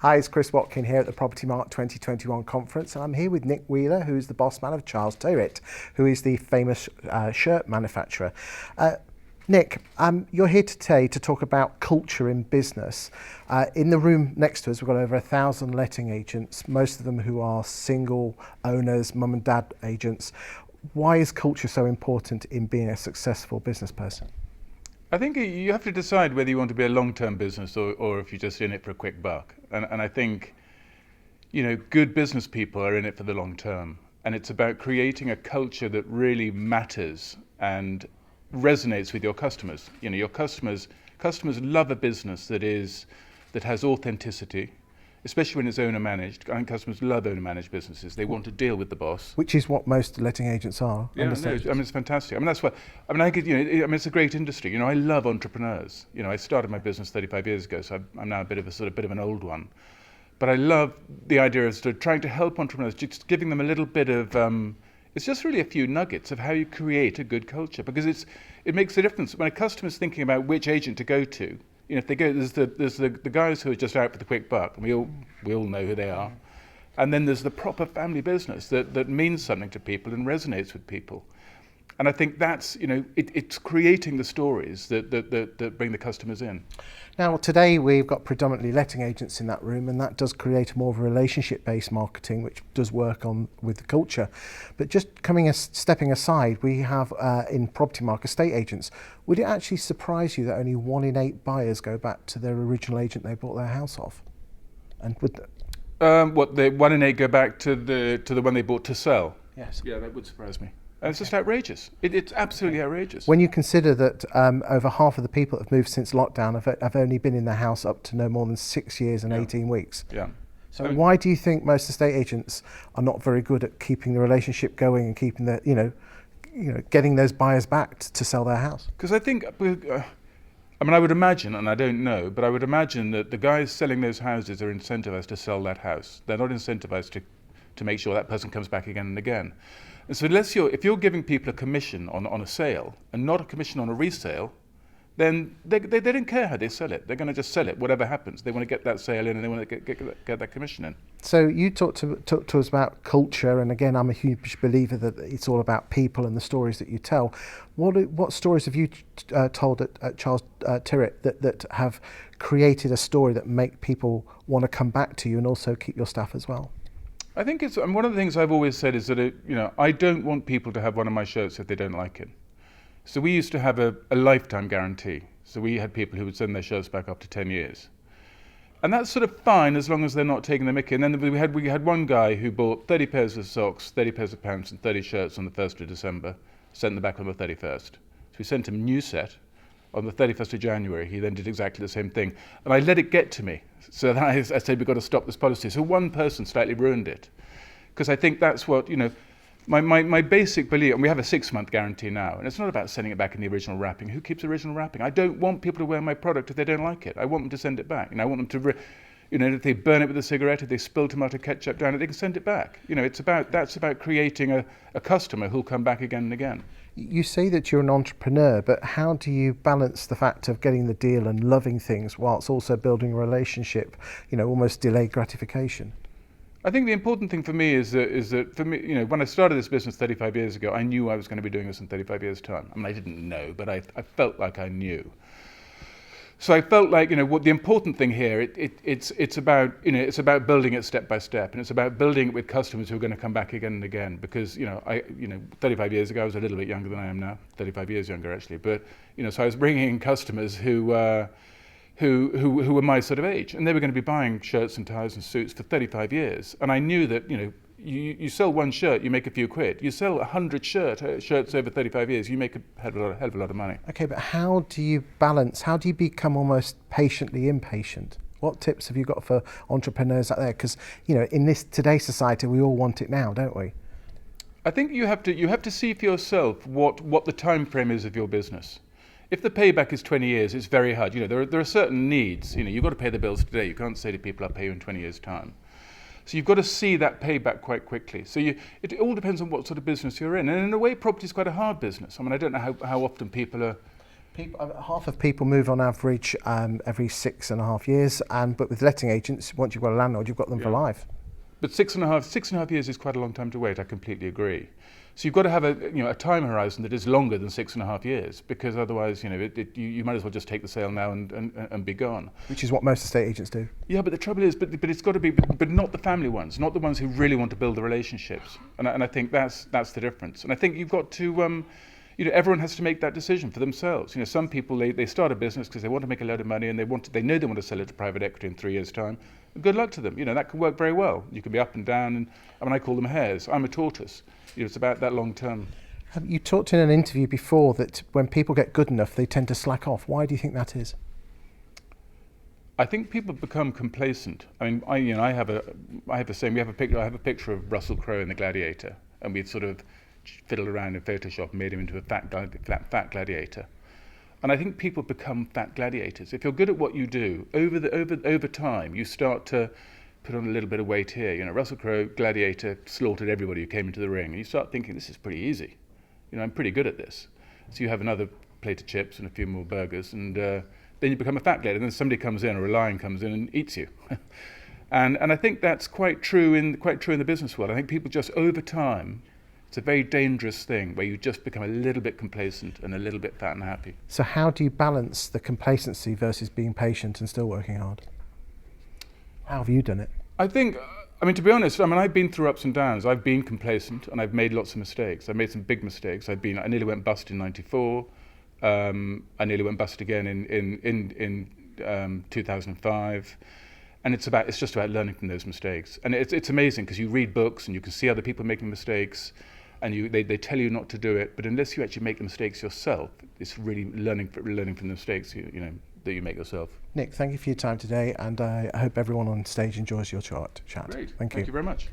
Hi, it's Chris Watkin here at the Propertymark 2021 conference, and I'm here with Nick Wheeler, who's the boss man of Charles Tyrwhitt, who is the famous shirt manufacturer. Nick, you're here today to talk about culture in business. In the room next to us, we've got over 1,000 letting agents, most of them who are single owners, mum and dad agents. Why is culture so important in being a successful business person? I think you have to decide whether you want to be a long-term business or if you're just in it for a quick buck. And I think, good business people are in it for the long term. And it's about creating a culture that really matters and resonates with your customers. Your customers love a business that has authenticity, especially when it's owner managed. I think customers love owner managed businesses. They want to deal with the boss, which is what most letting agents are. Yeah, no, it's fantastic. That's what it's a great industry. I love entrepreneurs. I started my business 35 years ago, so I'm now a bit of an old one. But I love the idea of trying to help entrepreneurs, just giving them a little bit of. It's just really a few nuggets of how you create a good culture, because it makes a difference when a customer's thinking about which agent to go to. If they go, there's the guys who are just out for the quick buck, and we all know who they are. And then there's the proper family business that means something to people and resonates with people. And I think that's, it's creating the stories that bring the customers in. Now, today we've got predominantly letting agents in that room, and that does create more of a relationship-based marketing, which does work on with the culture. But just stepping aside, we have in Propertymark estate agents. Would it actually surprise you that only 1 in 8 buyers go back to their original agent they bought their house off? And would the 1 in 8 go back to the one they bought to sell? Yes. Yeah, that would surprise me. And it's just outrageous. It's absolutely outrageous. When you consider that over half of the people that have moved since lockdown have only been in their house up to no more than 6 years and 18 weeks. Yeah. So why do you think most estate agents are not very good at keeping the relationship going and keeping the, getting those buyers back to sell their house? Because I think, I would imagine, and I don't know, but I would imagine that the guys selling those houses are incentivized to sell that house. They're not incentivized to make sure that person comes back again and again. And so if you're giving people a commission on a sale and not a commission on a resale, then they don't care how they sell it. They're going to just sell it, whatever happens. They want to get that sale in and they want to get that commission in. So you talked to us about culture, and again, I'm a huge believer that it's all about people and the stories that you tell. What stories have you told at Charles Tyrwhitt that have created a story that make people want to come back to you and also keep your staff as well? I think one of the things I've always said is that I don't want people to have one of my shirts if they don't like it. So we used to have a lifetime guarantee. So we had people who would send their shirts back after 10 years. And that's sort of fine as long as they're not taking the mickey. And then we had one guy who bought 30 pairs of socks, 30 pairs of pants and 30 shirts on the 1st of December, sent them back on the 31st. So we sent him a new set. On the 31st of January, he then did exactly the same thing. And I let it get to me. So then I said, we've got to stop this policy. So one person slightly ruined it. Because I think that's what, my basic belief, and we have a 6-month guarantee now, and it's not about sending it back in the original wrapping. Who keeps original wrapping? I don't want people to wear my product if they don't like it. I want them to send it back. I want them to, if they burn it with a cigarette, if they spill tomato ketchup down it, they can send it back. That's about creating a customer who'll come back again and again. You say that you're an entrepreneur, but how do you balance the fact of getting the deal and loving things whilst also building a relationship, almost delayed gratification? I think the important thing for me is that for me, when I started this business 35 years ago, I knew I was going to be doing this in 35 years' time. I didn't know, but I felt like I knew. So I felt like, what the important thing here, it's about building it step by step, and it's about building it with customers who are going to come back again and again. Because 35 years ago I was a little bit younger than I am now, 35 years younger actually. But so I was bringing in customers who were my sort of age, and they were going to be buying shirts and ties and suits for 35 years. And I knew that you sell one shirt, you make a few quid. You sell 100 shirts over 35 years, you make a hell of a lot of money. Okay, but how do you balance? How do you become almost patiently impatient? What tips have you got for entrepreneurs out there? Because in this today's society, we all want it now, don't we? I think you have to see for yourself what the time frame is of your business. If the payback is 20 years, it's very hard. There are certain needs. You've got to pay the bills today. You can't say to people, I'll pay you in 20 years' time. So you've got to see that payback quite quickly. So it all depends on what sort of business you're in. And in a way, property is quite a hard business. I don't know how often people are Half of people move on average every 6.5 years, but with letting agents, once you've got a landlord, you've got them for life. But 6.5 years is quite a long time to wait. I completely agree. So you've got to have a time horizon that is longer than 6.5 years, because otherwise, you might as well just take the sale now and be gone. Which is what most estate agents do. Yeah, but the trouble is, but it's got to be, but not the family ones, not the ones who really want to build the relationships. And I think that's the difference. And I think you've got to, everyone has to make that decision for themselves. Some people they start a business because they want to make a load of money and they know they want to sell it to private equity in 3 years' time. Good luck to them. That can work very well. You can be up and down, and I call them hares. I'm a tortoise. It's about that long term. You talked in an interview before that when people get good enough, they tend to slack off. Why do you think that is? I think people become complacent. I mean, I have the same. I have a picture of Russell Crowe in The Gladiator, and we'd sort of fiddled around in Photoshop and made him into a fat gladiator. And I think people become fat gladiators. If you're good at what you do, over time, you start to put on a little bit of weight here. Russell Crowe, gladiator, slaughtered everybody who came into the ring. And you start thinking, this is pretty easy. I'm pretty good at this. So you have another plate of chips and a few more burgers, and then you become a fat gladiator. And then somebody comes in, or a lion comes in and eats you. and I think that's quite true in the business world. I think people just, over time, it's a very dangerous thing where you just become a little bit complacent and a little bit fat and happy. So how do you balance the complacency versus being patient and still working hard? How have you done it? I think, to be honest, I've been through ups and downs. I've been complacent and I've made lots of mistakes. I've made some big mistakes. I nearly went bust in '94. I nearly went bust again in 2005. And it's just about learning from those mistakes. And it's amazing because you read books and you can see other people making mistakes, and they tell you not to do it. But unless you actually make the mistakes yourself, it's really learning from the mistakes that you make yourself. Nick, thank you for your time today, and I hope everyone on stage enjoys your chat. Great. Thank you Thank you very much.